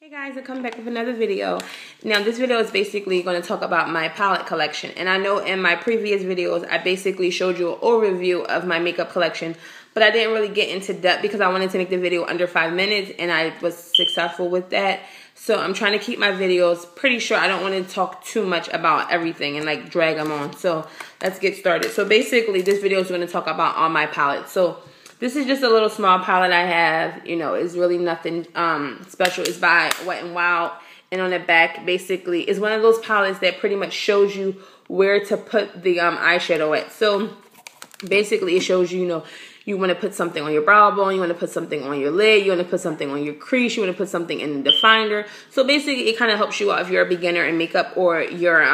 Hey guys, I'm coming back with another video. Now this video is basically going to talk about my palette collection, and I know in my previous videos I basically showed you an overview of my makeup collection, but I didn't really get into depth because I wanted to make the video under 5 minutes, and I was successful with that. So I'm trying to keep my videos pretty short. I don't want to talk too much about everything and like drag them on. So let's get started. So basically this video is going to talk about all my palettes. So this is just a little small palette I have. You know, it's really nothing special. It's by Wet n Wild. And on the back, basically, is one of those palettes that pretty much shows you where to put the eyeshadow at. So basically, it shows you, you know, you want to put something on your brow bone, you want to put something on your lid, you want to put something on your crease, you want to put something in the definer. So basically, it kind of helps you out if you're a beginner in makeup, or you're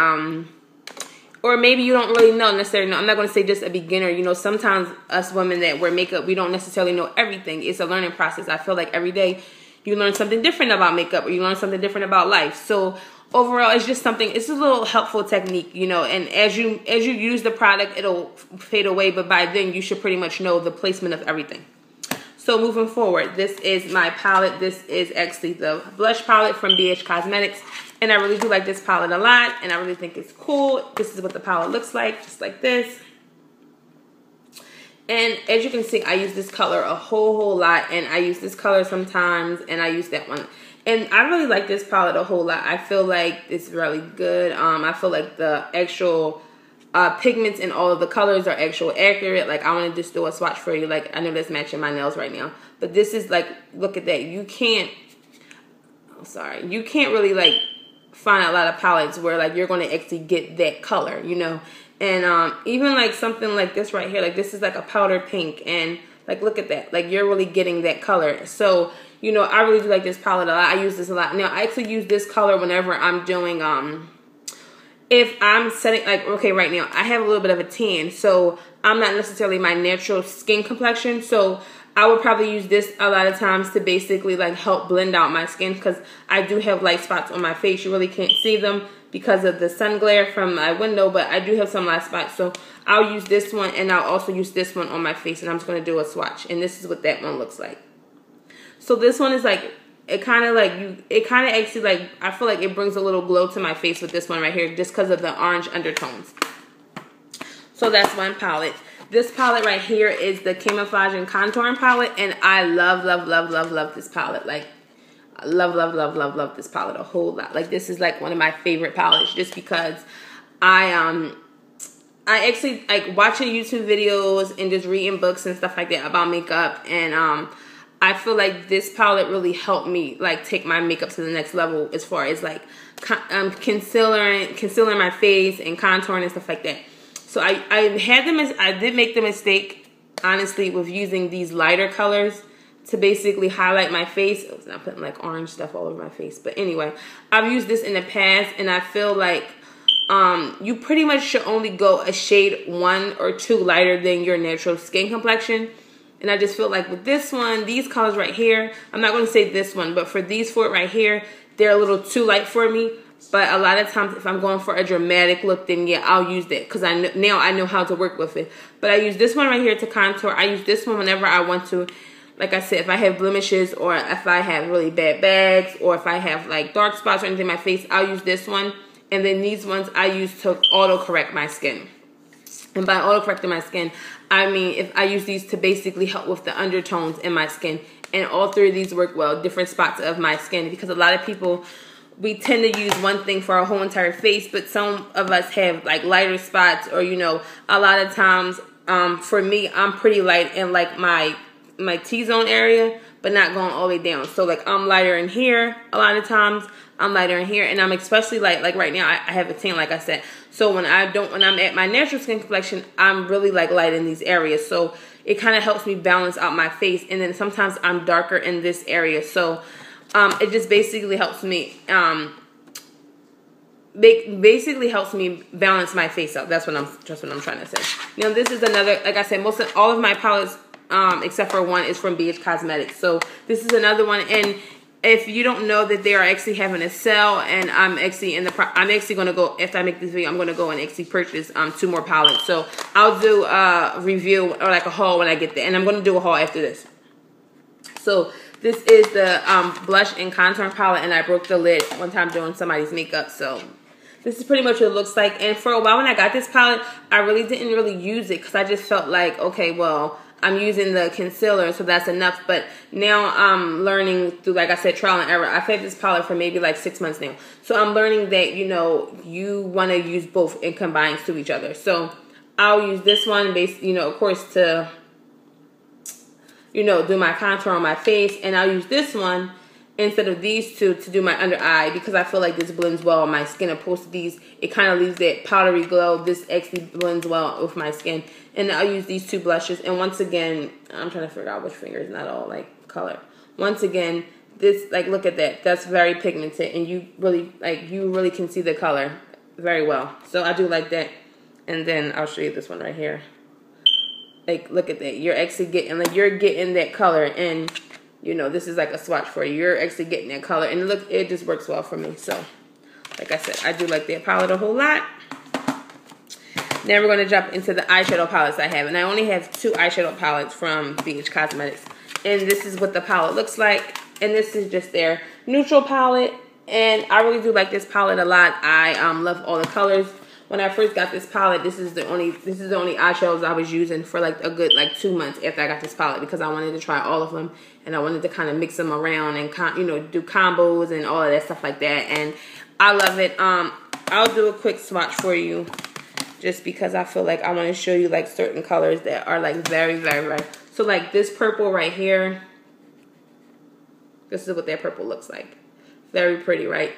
or maybe you don't really necessarily know. I'm not going to say just a beginner. You know, sometimes us women that wear makeup, we don't necessarily know everything. It's a learning process. I feel like every day you learn something different about makeup, or you learn something different about life. So overall, it's just something, it's a little helpful technique, you know, and as you use the product, it'll fade away, but by then you should pretty much know the placement of everything. So moving forward, this is my palette. This is actually the blush palette from BH Cosmetics. And I really do like this palette a lot, and I really think it's cool. This is what the palette looks like, just like this. And as you can see, I use this color a whole lot, and I use this color sometimes, and I use that one. And I really like this palette a whole lot. I feel like it's really good. I feel like the actual pigments in all of the colors are actually accurate. Like, I want to just do a swatch for you. Like, I know that's matching my nails right now, but this is like, look at that. You can't, you can't really like find a lot of palettes where like you're going to actually get that color, you know. And even like something like this right here, like this is like a powder pink, and like look at that, like you're really getting that color. So, you know, I really do like this palette a lot. I use this a lot. Now, I actually use this color whenever I'm doing, if I'm setting, like, okay, right now, I have a little bit of a tan, so I'm not necessarily my natural skin complexion, so I would probably use this a lot of times to basically, like, help blend out my skin, because I do have light spots on my face. You really can't see them because of the sun glare from my window, but I do have some light spots, so I'll use this one, and I'll also use this one on my face, and I'm just going to do a swatch, and this is what that one looks like. So this one is like, it kind of actually like, I feel like it brings a little glow to my face with this one right here, just because of the orange undertones. So that's one palette. This palette right here is the Camouflage and Contouring palette, and I love this palette. Like, I love this palette a whole lot. Like, this is like one of my favorite palettes, just because I actually like watching YouTube videos and just reading books and stuff like that about makeup, and I feel like this palette really helped me like take my makeup to the next level as far as like concealing my face and contouring and stuff like that. So I did make the mistake, honestly, with using these lighter colors to basically highlight my face. I was not putting like orange stuff all over my face, but anyway, I've used this in the past, and I feel like you pretty much should only go a shade 1 or 2 lighter than your natural skin complexion. And I just feel like with this one, these colors right here, I'm not going to say this one, but for these 4 right here, they're a little too light for me. But a lot of times, if I'm going for a dramatic look, then yeah, I'll use that, because now I know how to work with it. But I use this one right here to contour. I use this one whenever I want to. Like I said, if I have blemishes, or if I have really bad bags, or if I have like dark spots or anything in my face, I'll use this one. And then these ones I use to auto-correct my skin. And by auto-correcting my skin, I mean if I use these to basically help with the undertones in my skin. And all 3 of these work well, different spots of my skin. Because a lot of people, we tend to use one thing for our whole entire face, but some of us have like lighter spots, or, you know, a lot of times, for me, I'm pretty light in like my T-zone area, but not going all the way down. So like I'm lighter in here a lot of times. I'm lighter in here, and I'm especially light. Like right now, I have a tan, like I said. So when I'm at my natural skin complexion, I'm really like light in these areas. So it kind of helps me balance out my face. And then sometimes I'm darker in this area. So it just basically helps me balance my face out. That's what I'm trying to say. Now this is another, like I said, all of my palettes except for one is from BH Cosmetics. So this is another one, and if you don't know that they are actually having a sale, and I'm actually going to go, after I make this video, I'm going to go and actually purchase 2 more palettes. So I'll do a review or like a haul when I get there, and I'm going to do a haul after this. So This is the blush and contour palette, and I broke the lid one time doing somebody's makeup, so this is pretty much what it looks like. And for a while when I got this palette, I really didn't really use it because I just felt like, okay, well, I'm using the concealer, so that's enough. But now I'm learning through, like I said, trial and error. I've had this palette for maybe like 6 months now. So I'm learning that, you know, you want to use both and combine to each other. So I'll use this one, you know, of course, to, you know, do my contour on my face. And I'll use this one instead of these two to do my under eye because I feel like this blends well on my skin. Opposed to these, it kind of leaves that powdery glow. This actually blends well with my skin. And I'll use these two blushes. And once again, I'm trying to figure out which finger is not all like color. Once again, this, like, look at that. That's very pigmented, and you really can see the color very well. So I do like that. And then I'll show you this one right here. Like, look at that. You're actually getting, like, you're getting that color, and you know, this is like a swatch for you. You're actually getting that color, and look, it just works well for me. So, like I said, I do like that palette a whole lot. Then we're going to jump into the eyeshadow palettes I have, and I only have 2 eyeshadow palettes from BH Cosmetics, and this is what the palette looks like, and this is just their neutral palette, and I really do like this palette a lot. I love all the colors. When I first got this palette, this is the only eyeshadows I was using for like a good 2 months after I got this palette because I wanted to try all of them, and I wanted to kind of mix them around and you know, do combos and all of that stuff like that, and I love it. I'll do a quick swatch for you just because I feel like I want to show you like certain colors that are like very, very, very. So like this purple right here, this is what that purple looks like. Very pretty, right?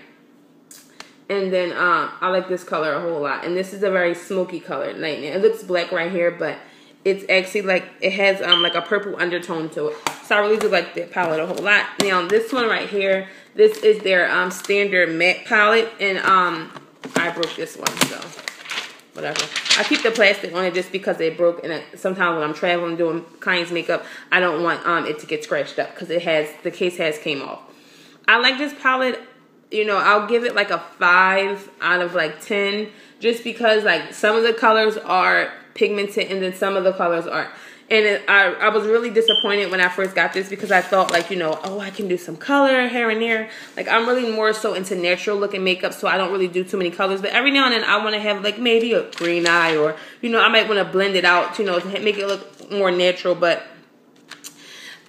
And then I like this color a whole lot. And this is a very smoky color. Like, it looks black right here, but it's actually like, it has like a purple undertone to it. So I really do like that palette a whole lot. Now this one right here, this is their standard matte palette. And I broke this one, so whatever. I keep the plastic on it just because it broke. And sometimes when I'm traveling doing clients' makeup, I don't want it to get scratched up because the case has came off. I like this palette. You know, I'll give it like a 5 out of like 10 just because like some of the colors are pigmented and then some of the colors aren't. And I was really disappointed when I first got this because I thought like, you know, oh, I can do some color here and there. Like I'm really more so into natural looking makeup, so I don't really do too many colors. But every now and then I want to have like maybe a green eye, or, you know, I might want to blend it out, you know, to make it look more natural. But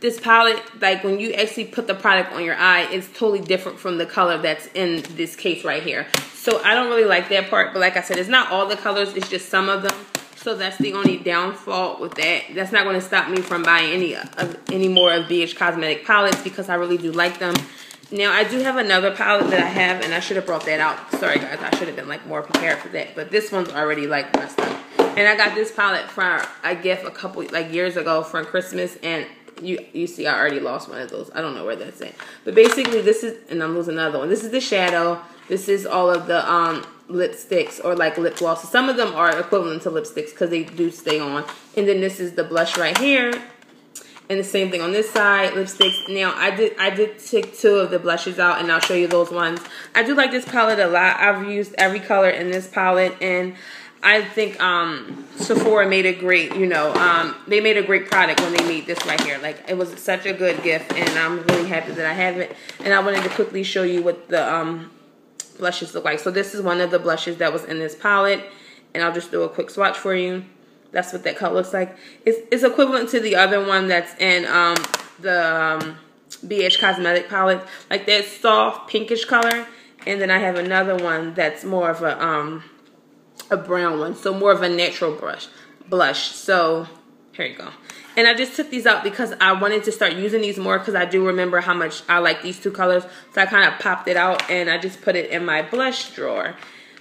this palette, like when you actually put the product on your eye, it's totally different from the color that's in this case right here. So I don't really like that part. But like I said, it's not all the colors, it's just some of them. So that's the only downfall with that. That's not going to stop me from buying any more of BH Cosmetic palettes because I really do like them. Now I do have another palette that I have, and I should have brought that out. Sorry guys, I should have been like more prepared for that. But this one's already like messed up. And I got this palette for a gift a couple like years ago for Christmas, and you see I already lost one of those. I don't know where that's at. But basically this is, and I'm losing another one. This is the shadow. This is all of the lipsticks or like lip glosses. Some of them are equivalent to lipsticks because they do stay on. And then this is the blush right here. And the same thing on this side, lipsticks. Now I did take 2 of the blushes out, and I'll show you those ones. I do like this palette a lot. I've used every color in this palette, and I think Sephora made a great, you know, they made a great product when they made this right here. Like, it was such a good gift, and I'm really happy that I have it. And I wanted to quickly show you what the blushes look like. So this is one of the blushes that was in this palette, and I'll just do a quick swatch for you. That's what that color looks like. It's equivalent to the other one that's in the BH Cosmetic palette, like that soft pinkish color. And then I have another one that's more of a brown one, so more of a natural blush. So here you go. And I just took these out because I wanted to start using these more because I do remember how much I like these 2 colors. So I kind of popped it out and I just put it in my blush drawer.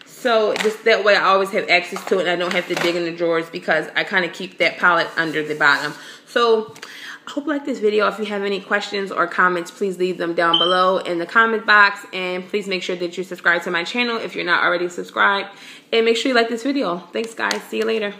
So just that way I always have access to it and I don't have to dig in the drawers because I kind of keep that palette under the bottom. So I hope you like this video. If you have any questions or comments, please leave them down below in the comment box. And please make sure that you subscribe to my channel if you're not already subscribed. And make sure you like this video. Thanks guys. See you later.